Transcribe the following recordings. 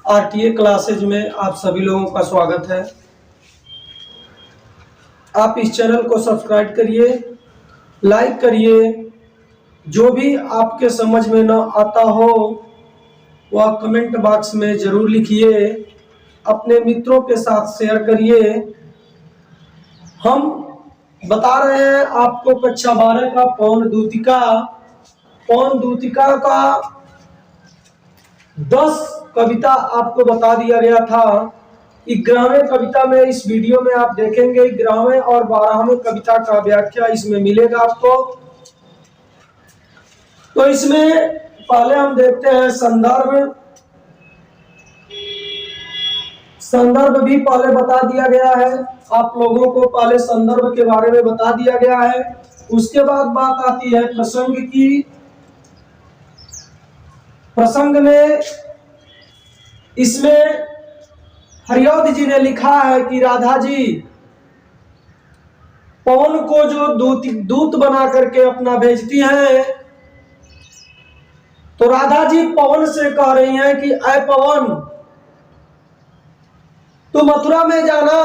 RTA classes में आप सभी लोगों का स्वागत है। आप इस चैनल को सब्सक्राइब करिए, लाइक करिए। जो भी आपके समझ में न आता हो वह कमेंट बॉक्स में ज़रूर लिखिए, अपने मित्रों के साथ शेयर करिए। हम बता रहे हैं आपको कक्षा 12 का पौन दूतिका का 10 कविता आपको बता दिया गया था। 11वें कविता में इस वीडियो में आप देखेंगे 11वें और 12वें कविता का व्याख्या इसमें मिलेगा आपको। तो इसमें पहले हम देखते हैं संदर्भ भी पहले बता दिया गया है। आप लोगों को पहले संदर्भ के बारे में बता दिया गया है। उसके बाद बात आती है प्रसंग की। प्रसंग में इसमें हरिऔध जी ने लिखा है कि राधा जी पवन को जो दूत बना करके अपना भेजती हैं, तो राधा जी पवन से कह रही हैं कि ऐ पवन, तो मथुरा में जाना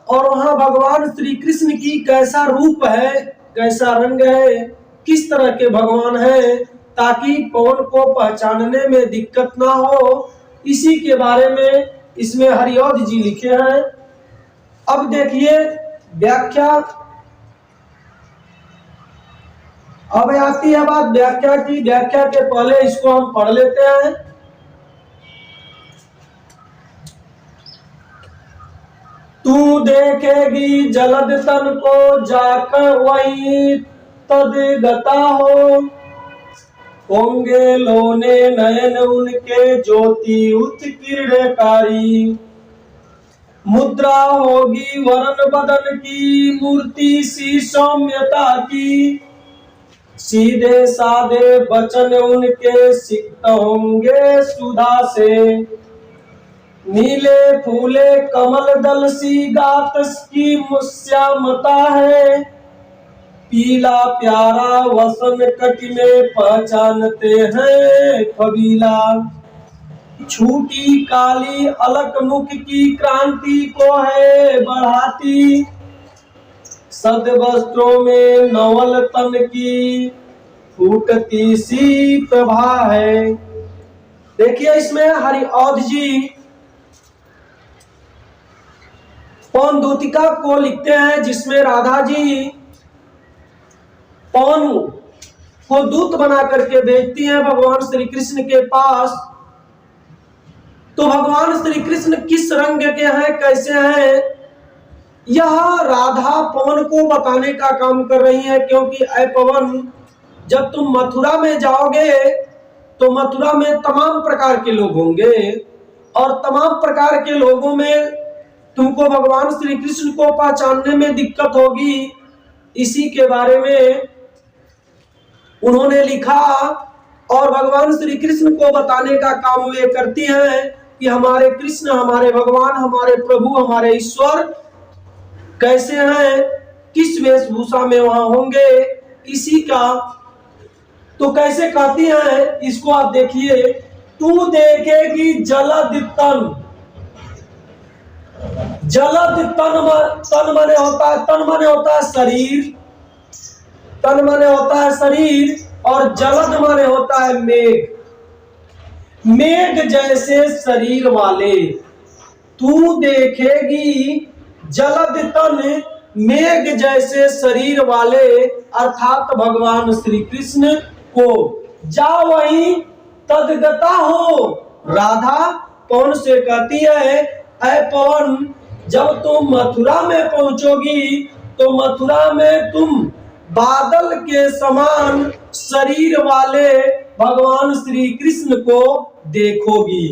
और वहां भगवान श्री कृष्ण की कैसा रूप है, कैसा रंग है, किस तरह के भगवान है, ताकि पवन को पहचानने में दिक्कत ना हो। इसी के बारे में इसमें हरिऔध जी लिखे हैं। अब देखिए व्याख्या। अब आती है बात व्याख्या की। व्याख्या के पहले इसको हम पढ़ लेते हैं। तू देखेगी जलद तन को जाकर वहीं तद गता हो, होंगे लोने नयन उनके ज्योति उत्कीर्णकारी, मुद्रा होगी वरण बदन की मूर्ति सी सौम्यता की, सीधे साधे वचन उनके सिक्त होंगे सुधा से, नीले फूले कमल दल सी गात की मुस्यामता है, पीला प्यारा वसन कट में पहचानते हैं कबीला, छूटी काली अलक मुख की क्रांति को है बढ़ाती, सद वस्त्रों में नवल तन की फूटती सी प्रभा है। देखिए इसमें हरिऔध जी पवन दूतिका को लिखते हैं, जिसमें राधा जी पवन को दूत बना करके भेजती हैं भगवान श्री कृष्ण के पास। तो भगवान श्री कृष्ण किस रंग के हैं, कैसे हैं, यह राधा पवन को बताने का काम कर रही है। क्योंकि ऐ पवन, जब तुम मथुरा में जाओगे तो मथुरा में तमाम प्रकार के लोग होंगे और तमाम प्रकार के लोगों में तुमको भगवान श्री कृष्ण को पहचानने में दिक्कत होगी। इसी के बारे में उन्होंने लिखा और भगवान श्री कृष्ण को बताने का काम वे करती हैं कि हमारे कृष्ण, हमारे भगवान, हमारे प्रभु, हमारे ईश्वर कैसे हैं, किस वेशभूषा में वहां होंगे। इसी का तो कैसे कहती हैं, इसको आप देखिए। तू देखेगी जलद तन, जलद तन माने होता है शरीर, तन माने होता है शरीर, और जलद माने होता है मेघ, मेघ जैसे शरीर वाले। तू देखेगी जलद तन, मेघ जैसे शरीर वाले, अर्थात भगवान श्री कृष्ण को। जा वहीं तदगता हो। राधा पवन से कहती है, ऐ पवन, जब तुम मथुरा में पहुंचोगी तो मथुरा में तुम बादल के समान शरीर वाले भगवान श्री कृष्ण को देखोगी।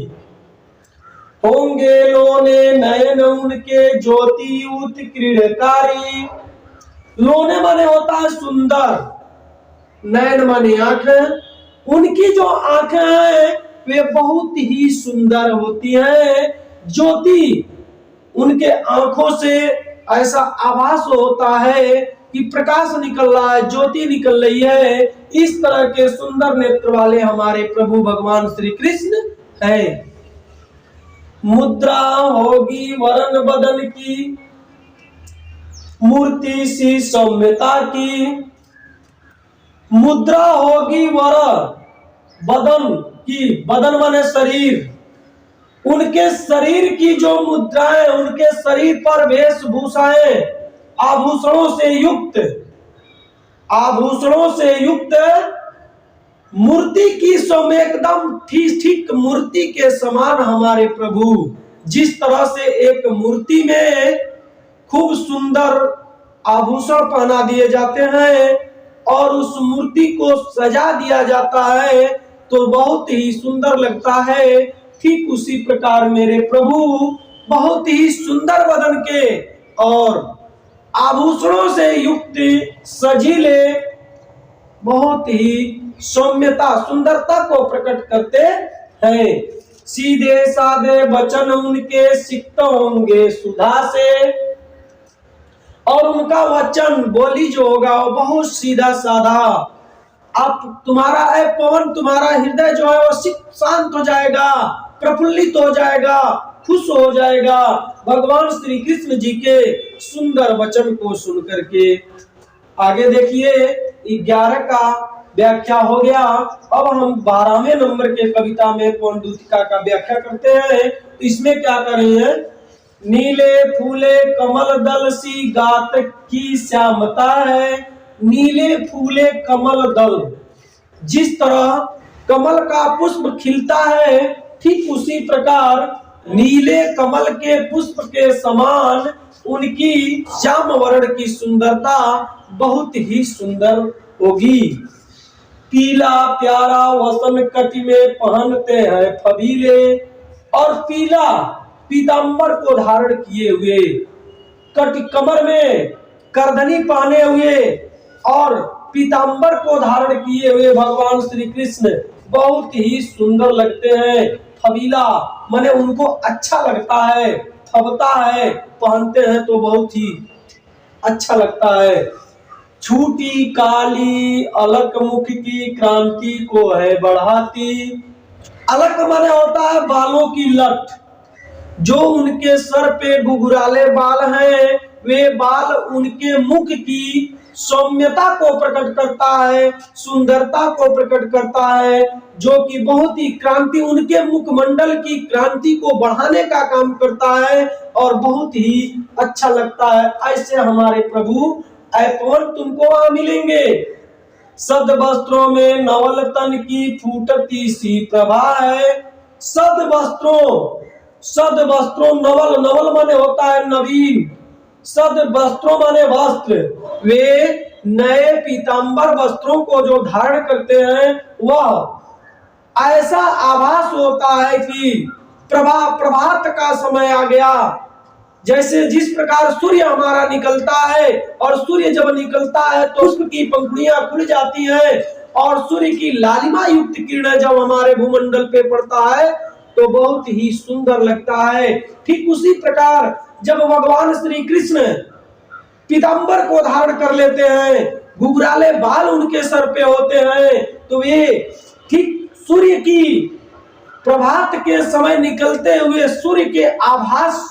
होंगे लोने नयन उनके ज्योति उत्कीर्णकारी। लोने माने होता है सुंदर, नयन माने आंखें। उनकी जो आंखें हैं वे बहुत ही सुंदर होती हैं। ज्योति, उनके आंखों से ऐसा आभास होता है कि प्रकाश निकल रहा है, ज्योति निकल रही है। इस तरह के सुंदर नेत्र वाले हमारे प्रभु भगवान श्री कृष्ण हैं। मुद्रा होगी वरन बदन की, मूर्ति सी सौम्यता की। मुद्रा होगी वरन बदन की, बदन माने शरीर, उनके शरीर की जो मुद्राएं, उनके शरीर पर वेशभूषाएं आभूषणों से युक्त, आभूषणों से युक्त मूर्ति की सौम्य, एकदम ठीक ठीक मूर्ति के समान हमारे प्रभु। जिस तरह से एक मूर्ति में खूब सुंदर आभूषण पहना दिए जाते हैं और उस मूर्ति को सजा दिया जाता है तो बहुत ही सुंदर लगता है, ठीक उसी प्रकार मेरे प्रभु बहुत ही सुंदर बदन के और आभूषणों से युक्त सजीले, बहुत ही सौम्यता सुंदरता को प्रकट करते हैं। सीधे साधे वचन उनके सिक्त होंगे सुधा से, और उनका वचन बोली जो होगा वो बहुत सीधा साधा। आप तुम्हारा पवन, तुम्हारा हृदय जो है वो शांत हो जाएगा, प्रफुल्लित हो जाएगा, खुश हो जाएगा भगवान श्री कृष्ण जी के सुंदर वचन को सुन करके। आगे देखिए 11 का व्याख्या हो गया। अब हम 12वें नंबर के कविता में पवन दूतिका का व्याख्या करते हैं। तो इसमें क्या कर रहे हैं, नीले फूले कमल दल सी गात की श्यामता है। नीले फूले कमल दल, जिस तरह कमल का पुष्प खिलता है ठीक उसी प्रकार नीले कमल के पुष्प के समान उनकी श्याम वर्ण की सुंदरता बहुत ही सुंदर होगी। पीला प्यारा वसन कटी में पहनते हैं फबीले, और पीला पीतांबर को धारण किए हुए, कटी कमर में करधनी पहने हुए और पीतांबर को धारण किए हुए भगवान श्री कृष्ण बहुत ही सुंदर लगते हैं। फबीला माने उनको अच्छा लगता है, फबता है, पहनते हैं तो बहुत ही अच्छा लगता है। छूटी काली अलक मुख की क्रांति को है बढ़ाती। अलक माने होता है बालों की लट, जो उनके सर पे घुघराले बाल हैं, वे बाल उनके मुख की सौम्यता को प्रकट करता है, सुंदरता को प्रकट करता है, जो कि बहुत ही क्रांति, उनके मुखमंडल की क्रांति को बढ़ाने का काम करता है और बहुत ही अच्छा लगता है। ऐसे हमारे प्रभु पवन तुमको वहां मिलेंगे। सद वस्त्रों में नवल तन की फूटती सी प्रभा है। सद वस्त्रों, सद वस्त्रों, नवल, नवल माने होता है नवीन, सद वस्त्रों माने वस्त्र, वे नए पीतांबर वस्त्रों को जो धारण करते हैं वह ऐसा आभास होता है कि प्रभात का समय आ गया। जैसे जिस प्रकार सूर्य हमारा निकलता है और सूर्य जब निकलता है तो उसकी पंखुड़ियां खुल जाती हैं और सूर्य की लालिमा युक्त किरणें जब हमारे भूमंडल पे पड़ता है तो बहुत ही सुंदर लगता है। ठीक उसी प्रकार जब भगवान श्री कृष्ण पीतांबर को धारण कर लेते हैं, घुघराले बाल उनके सर पे होते हैं, तो वे ठीक सूर्य की प्रभात के समय निकलते हुए सूर्य के आभास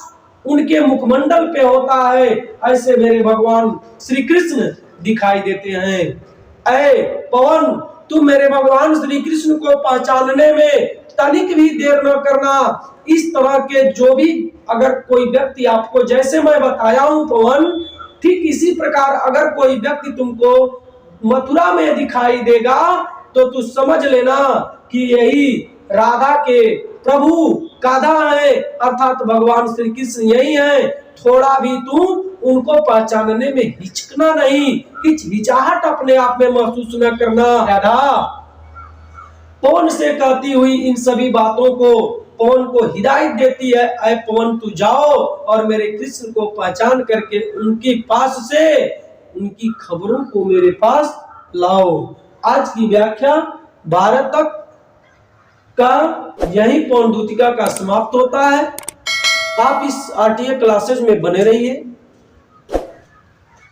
उनके मुखमंडल पे होता है। ऐसे मेरे भगवान श्री कृष्ण दिखाई देते हैं। ऐ पवन, तुम मेरे भगवान श्री कृष्ण को पहचानने में तनिक भी देर न करना। इस तरह के जो भी अगर कोई व्यक्ति आपको, जैसे मैं बताया हूं पवन, ठीक इसी प्रकार अगर कोई व्यक्ति तुमको मथुरा में दिखाई देगा तो तू समझ लेना कि यही राधा के प्रभु कान्हा है, अर्थात भगवान श्री कृष्ण यही है। थोड़ा भी तू उनको पहचानने में हिचकना नहीं, हिचहिचाहट अपने आप में महसूस न करना। राधा पवन से कहती हुई इन सभी बातों को पवन को हिदायत देती है, ऐ पवन तू जाओ और मेरे कृष्ण को पहचान करके उनके पास से उनकी खबरों को मेरे पास लाओ। आज की व्याख्या 12 तक का यही पवन दूतिका का समाप्त होता है। आप इस आरटीए क्लासेज में बने रहिए।